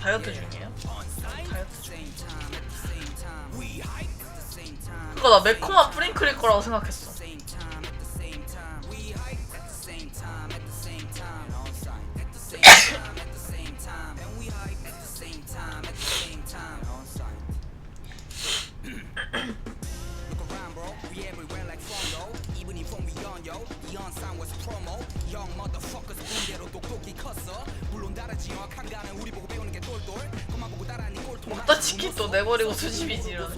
다이어트 중이에요? 다이어트 중. 그거 나 매콤한 프링클일 거라고 생각했어. 먹다 치킨 또 내버리고 수집이지 이러네.